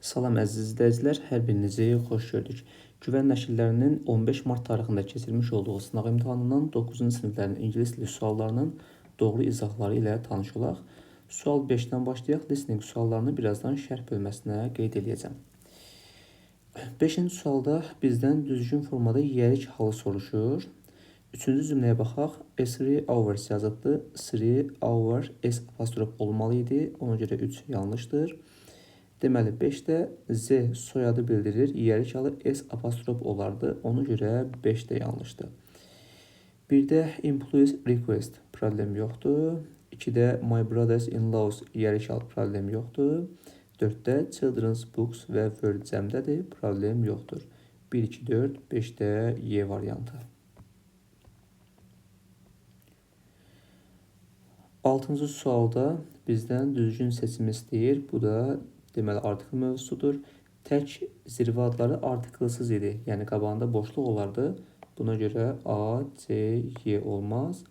Salam əziz izləyicilər, hər birinizi xoş gördük. Güvən nəşrlərinin 15 mart tarixində keçirilmiş olduğu sınaq imtahanından 9-cu siniflərin ingilis dili suallarının doğru izahları ilə tanış olaq. Sual 5-dən başlayaq. Listening suallarını birazdan şərh bölməsinə qeyd edəcəm. 5-ci sualda bizdən düzgün formada yerik halı soruşur. 3-cü cümləyə baxaq. 3 hours yazıbdır. 3 hour S apostrof olmalı idi. Ona görə 3 yanlışdır. Deməli 5-də Z soyadı bildirir. Yerik halı S apostrof olardı. Ona görə 5 də yanlışdır. 1-də employees request problem yoxdur. 2-də my brothers-in-laws yerik halı problem yoxdur. 4-də children's books və word cəmdədir. Problem yoxdur. 1, 2, 4, 5-də Y variantı. 6-cı sualda bizdən düzgün seçim istəyir. Bu da deməli artikel mövzusudur. Tək zirvə adları artikelsiz idi. Yəni qabağında boşluq olardı. Buna görə A, C, Y olmaz.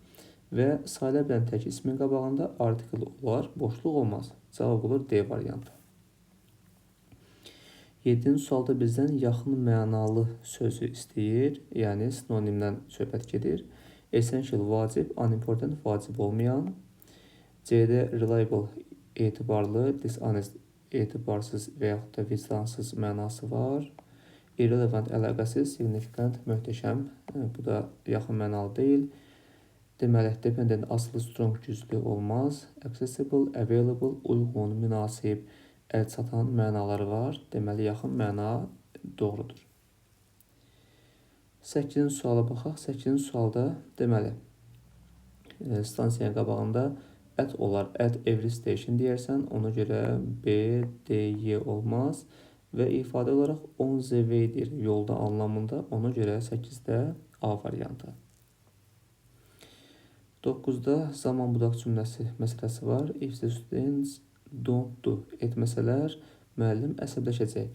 Və sayıla bilən tək ismin qabağında artikel olar, boşluq olmaz. Cavab olur D variantı. 7-ci sualda bizdən yaxın mənalı sözü istəyir. Yəni sinonimdən söhbət gedir. Essential vacib, unimportant vacib olmayan. C-də reliable etibarlı, dishonest etibarsız və yaxud da vicdansız mənası var. Irrelevant əlaqəsiz, significant möhtəşəm, bu da yaxın mənalı deyil. Deməli, dependent asılı, strong güclü olmaz. Accessible, available, uyğun, münasib, əl çatan mənaları var. Deməli, yaxın məna doğrudur. 8-ci suala baxaq. 8-ci sualda deməli, stansiyanın qabağında at olar, at every station deyərsən, ona görə B, D, Y olmaz və ifadə olaraq on the way-dir, yolda anlamında, ona görə 8-də A variantı. 9-da zaman budaq cümləsi məsələsi var. If the students don't do etməsələr, müəllim əsəbləşəcək.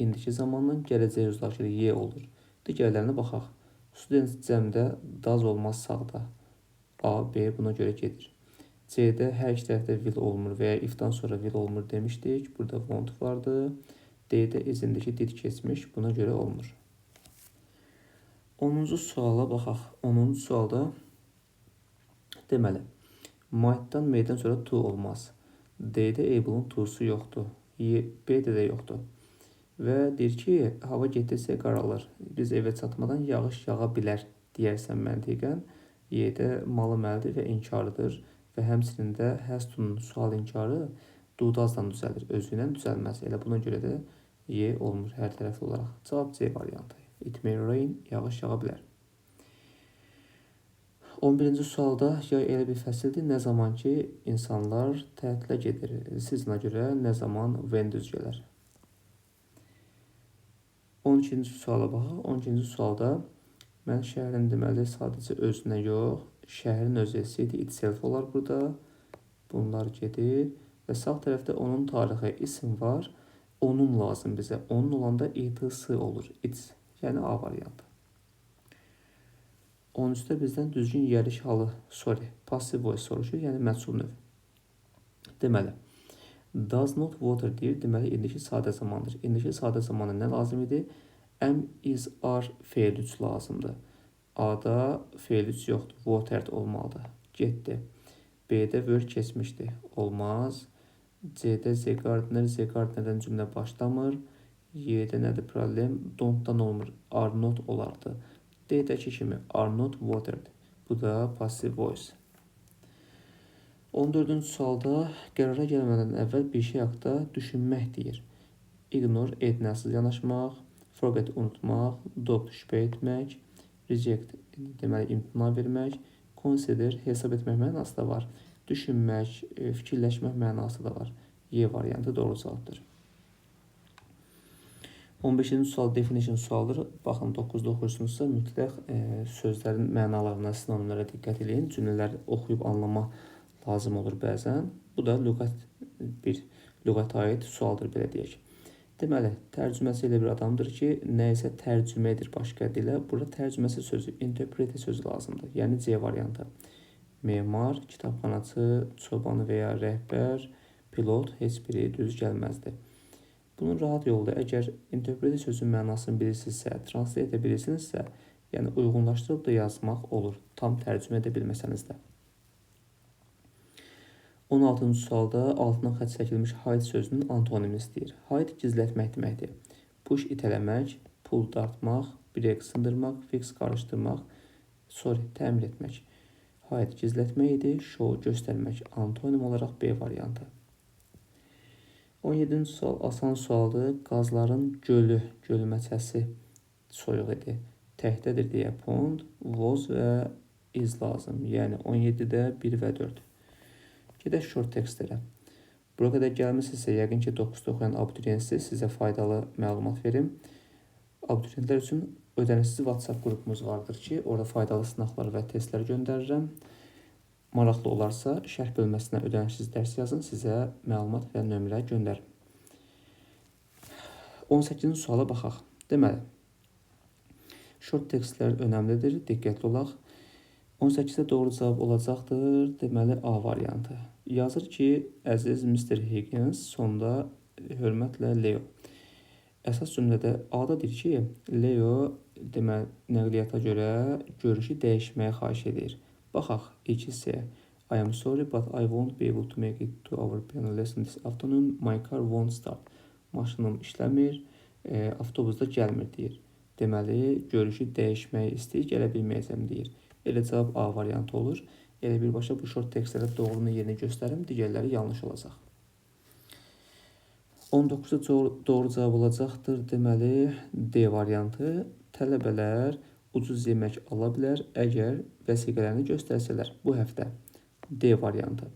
İndiki zamandan gələcək uzlaşır, Y olur. Digərlərinə baxaq. Students cəmdə does olmaz sağda. A, B buna görə gedir. C-də hər iki tərəfdə will olmur və ya if-dan sonra will olmur demişdik. Burada want vardı. D-də izindəki did keçmiş. Buna görə olmur. 10-cu suala baxaq. 10-cu sualda deməli, might-dan meydən sonra to olmaz. D-də able-un to'su yoxdur. B-də də yoxdur. Və deyir ki, hava getdirsə qaralır. Biz evə çatmadan yağış yağa bilər deyərsən məntiqən. Y-də malı məlidir və inkarıdır. Və həmçinin də has to-nun sual inkarı do-does-dan düzəlir. Özü ilə düzəlməz. Elə buna görə də Y olmur hər tərəfli olaraq. Cavab C variantı. It may rain, yağış yağa bilər. 11-ci sualda yay elə bir fəsildir, nə zaman ki insanlar tətilə gedir. Sizə görə nə zaman when düz gələr. 12-ci suala baxaq. 12-ci sualda mən şəhərin deməli sadəcə özünə yox, şəhərin özü city itself olar burada. Bunlar gedir. Və sağ tərəfdə onun tarixi isim var. Onun lazım bizə. Onun olanda it-sı olur. It's. Yəni A variantı. 13-də bizdən düzgün yerik halı, passive voice soruşur. Yəni məchul növ. Deməli, does not water deyir. Deməli, indiki sadə zamandır. İndiki sadə zamanda nə lazım idi? Am, is, are fe'l 3 lazımdır. A-da fe'l 3 yoxdur. Watered olmalıdır. Getdi. B-də were keçmişdi. Olmaz. C-də the gardenerdən cümlə başlamır. Y-də nədir problem? Don't-dan olmur. Are not olardı. D-dəki kimi are not watered. Bu da passive voice. 14-cü sualda qərara gəlmədən əvvəl bir şey haqda düşünmək deyir. Ignore etnəsiz yanaşmaq, forget unutmaq, doubt şübhə etmək, reject deməli imtina vermək, consider hesab etmək mənası da var. Düşünmək, fikirləşmək mənası da var. Y variantı doğru cavabdır. 15-ci sual definition sualıdır. Baxın 9-da oxuyursunuzsa mütləq sözlərin mənalarına, sinonimlərə diqqət edin. Cümlələri oxuyub anlamaq lazım olur bəzən. Bu da lüğətə aid sualdır, belə deyək. Deməli, tərcüməsi elə bir adamdır ki, nə isə tərcümə edir başqa dilə. Burada tərcüməsi sözü, interprete sözü lazımdır. Yəni C variantı. Memar, kitabxanaçı, çoban və ya rəhbər, pilot heç biri düz gəlməzdir. Bunun rahat yolu da əgər interpretə sözün mənasını bilirsinizsə, translate edə bilirsinizsə, yəni uyğunlaşdırıb da yazmaq olur, tam tərcümə edə bilməsəniz də. 16-cı sualda altına xətt çəkilmiş hide sözünün antonimi istəyir. Hide gizlətmək deməkdir. Push itələmək, pull dartmaq, break sındırmaq, fix qarışdırmaq, təmir etmək. Hide gizlətmək idi, show göstərmək, antonim olaraq B variantı. 17-ci sual asan sualdır. Qazların gölü, gölməçəsi soyuq idi. Təkdədir deyə pond, was və is lazım. Yəni 17-də 1 və 4. Gedək short tekstlərə. Bura qədər gəlmişsinizsə, yəqin ki 9-da oxuyan abituriyensiniz, sizə faydalı məlumat verim. Abituriyentlər üçün ödənişsiz WhatsApp qrupumuz vardır ki, orada faydalı sınaqlar və testlər göndərirəm. Maraqlı olarsa, şərh bölməsinə ödənişsiz dərs yazın, sizə məlumat və nömrə göndərim. 18-ci suala baxaq. Deməli, short tekstlər önəmlidir, diqqətli olaq. 18-də doğru cavab olacaqdır, deməli A variantı. Yazır ki, əziz Mr. Higgins, sonda hörmətlə Leo. Əsas cümlədə A-da deyir ki, Leo deməli, nəqliyyata görə görüşü dəyişməyə xahiş edir. Baxaq, ilk hissəyə. I am sorry, but I won't be able to make it to our piano lesson this afternoon. My car won't start. Maşınım işləmir, avtobusda gəlmir deyir. Deməli, görüşü dəyişməyi istəyir, gələ bilməyəcəm deyir. Elə cavab A variantı olur. Elə birbaşa bu short tekstlərə doğrunu yerinə göstərim, digərləri yanlış olacaq. 19-da doğru cavab olacaqdır, deməli D variantı. Tələbələr ucuz yemək ala bilər, əgər vəsiqələrini göstərsələr bu həftə. D variantı.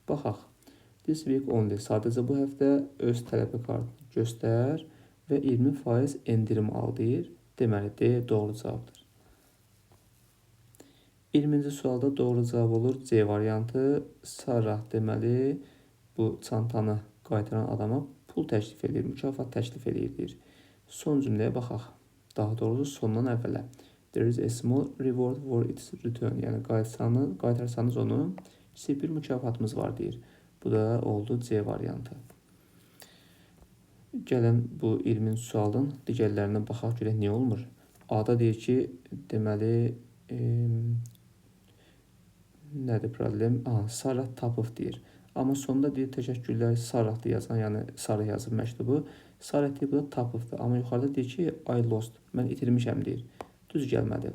Baxaq. This week only. Sadəcə bu həftə öz tələbə kartını göstər və 20% endirim al deyir. Deməli, D doğru cavabdır. 20-ci sualda doğru cavab olur C variantı. Sarah deməli bu çantanı qaytaran adama pul təklif edir, mükafat təklif edir deyir. Son cümləyə baxaq. Daha doğrusu sondan əvvələ. There is a small reward for its return. Yəni qaytarsanız onu, kiçik bir mükafatımız var deyir. Bu da oldu C variantı. Gəlin bu 20-ci sualın digərlərinə baxaq, görək niyə olmur. A-da deyir ki, deməli nədir problem? Sarah tapıb deyir. Amma sonunda deyir, təşəkkürlər Sarah'dır yazan, yəni Sarah yazıb məktubu. Sarah deyir, bu da tapıbdır. Amma yuxarıda deyir ki, I lost, mən itirmişəm deyir. Düz gəlmədi.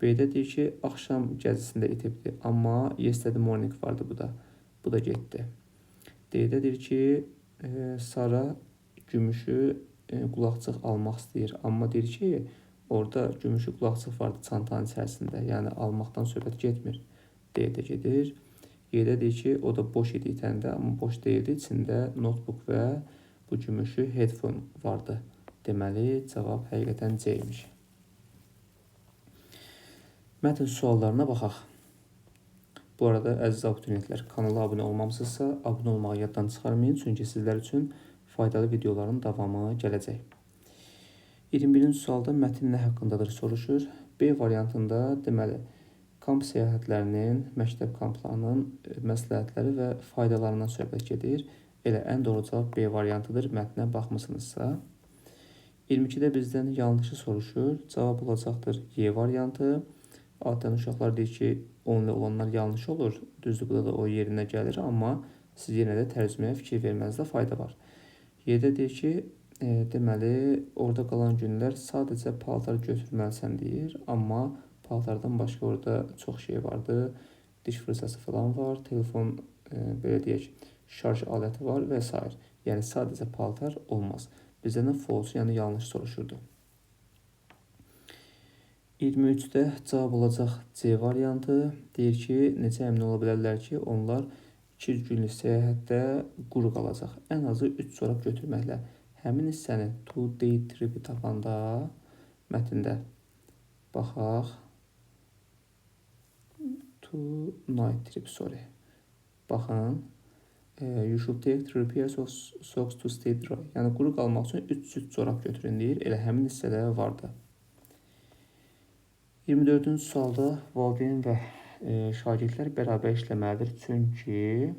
B-də deyir ki, axşam gəzisində itibdir. Amma yesterday morning vardı bu da. Bu da getdi. D-də deyir ki, Sarah gümüşü qulaqçıq almaq istəyir. Amma deyir ki, orada gümüşü qulaqçıq vardı çantanın içərisində. Yəni almaqdan söhbət getmir. D-də gedir. Y-də deyir ki, o da boş idi itəndə, amma boş deyildi. İçində notebook və bu gümüşü headphone vardı. Deməli, cavab həqiqətən C imiş. Mətn suallarına baxaq. Bu arada, əziz abituriyentlər, kanala abunə olmamısınızsa, abunə olmağı yaddan çıxarmayın, çünki sizlər üçün faydalı videoların davamı gələcək. 21-ci sualda mətn nə haqqındadır soruşur. B variantında deməli, kamp səyahətlərinin, məktəb kamplarının məsləhətləri və faydalarından söhbət gedir. Elə ən doğru cavab B variantıdır, mətnə baxmısınızsa. 22-də bizdən yanlışı soruşur. Cavab olacaqdır Y variantı. Adətən uşaqlar deyir ki, onunla olanlar yanlış olur. Düzdür, bu da o yerinə gəlir, amma siz yenə də tərcüməyə fikir vermənizdə fayda var. Y-də deyir ki, deməli, orada qalan günlər sadəcə paltar götürməlisən deyir, amma paltardan başqa orada çox şey vardı. Diş fırçası falan var, telefon, belə deyək, şarj aləti var və s. Yəni, sadəcə paltar olmaz. Bizdən false, yəni yanlış soruşurdu. 23-də cavab olacaq C variantı. Deyir ki, necə əmin ola bilərlər ki, onlar 2 günlük səyahətdə quru qalacaq. Ən azı 3 çorab götürməklə. Həmin hissəni to day trip tapanda mətndə baxaq. To night trip, sorry. Baxın. You should take 3 pairs of socks to stay dry. Yəni, quru qalmaq üçün 3 cüt çorab götürün deyir. Elə həmin hissədə vardı. 24-cü sualda valideyn və şagirdlər bərabər işləməlidir. Çünki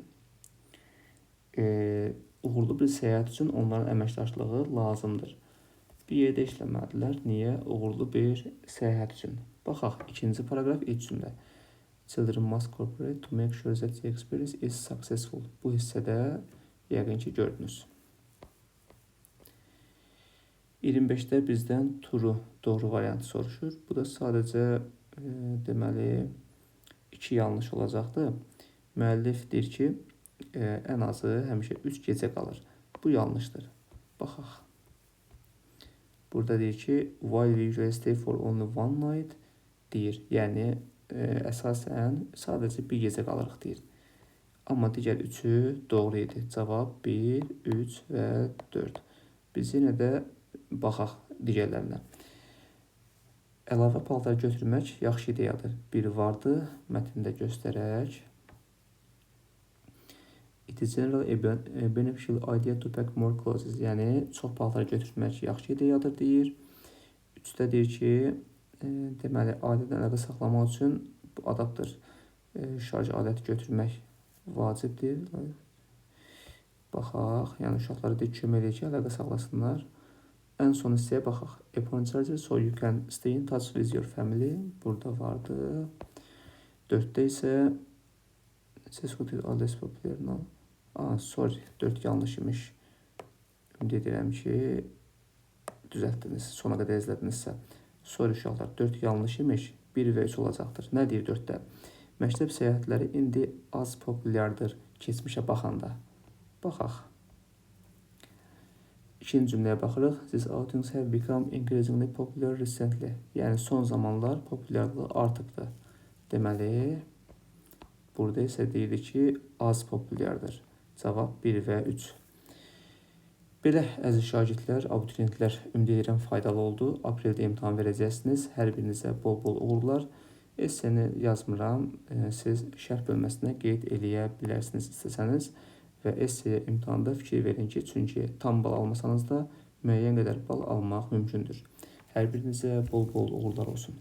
uğurlu bir səyahət üçün onların əməkdaşlığı lazımdır. Bir yerdə işləməlidirlər. Niyə? Uğurlu bir səyahət üçün. Baxaq, ikinci paragraf ilk cümlə. Children must cooperate to make sure that the experience is successful. Bu hissədə yəqin ki gördünüz. 25-də bizdən true, doğru variantı soruşur. Bu da sadəcə deməli 2 yanlış olacaqdır. Müəllif deyir ki, ən azı həmişə 3 gecə qalır. Bu yanlışdır. Baxaq. Burada deyir ki, while we usually stay for only one night deyir. Yəni, əsasən sadəcə bir gecə qalırıq deyir. Amma digər 3-ü doğru idi. Cavab 1, 3 və 4. Biz yenə də baxaq digərlərinə. Əlavə paltar götürmək yaxşı ideyadır. Biri vardı, mətndə göstərək. It is generally a beneficial idea to pack more clothes. Yəni, çox paltar götürmək yaxşı ideyadır deyir. 3-də deyir ki, deməli, alədən əlaqə saxlamaq üçün bu adapter şarj aləti götürmək vacibdir. Baxaq, yəni uşaqlara deyir, kömək edir ki, əlaqə saxlasınlar. Ən son hissəyə baxaq. A phone charger so you can stay in touch with your family. Burada vardı. 4-də isə sorry, 4 yanlış imiş. Ümid edirəm ki, düzəltdiniz, sona qədər izlədinizsə. Sorry uşaqlar, 4 yanlış imiş, 1 və 3 olacaqdır. Nə deyir 4-də? Məktəb səyahətləri indi az populyardır keçmişə baxanda. Baxaq. İkinci cümləyə baxırıq. These outings have become increasingly popular recently. Yəni, son zamanlar populyarlığı artıqdır. Deməli, burada isə deyir ki, az populyardır. Cavab 1 və 3. Belə, əziz şagirdlər, abituriyentlər, ümid edirəm faydalı oldu. Apreldə imtahan verəcəksiniz. Hər birinizə bol-bol uğurlar. Esseni yazmıram. Siz şərh bölməsinə qeyd eləyə bilərsiniz istəsəniz. Və essəyə imtahanda fikir verin ki, çünki tam bal almasanız da müəyyən qədər bal almaq mümkündür. Hər birinizə bol-bol uğurlar olsun.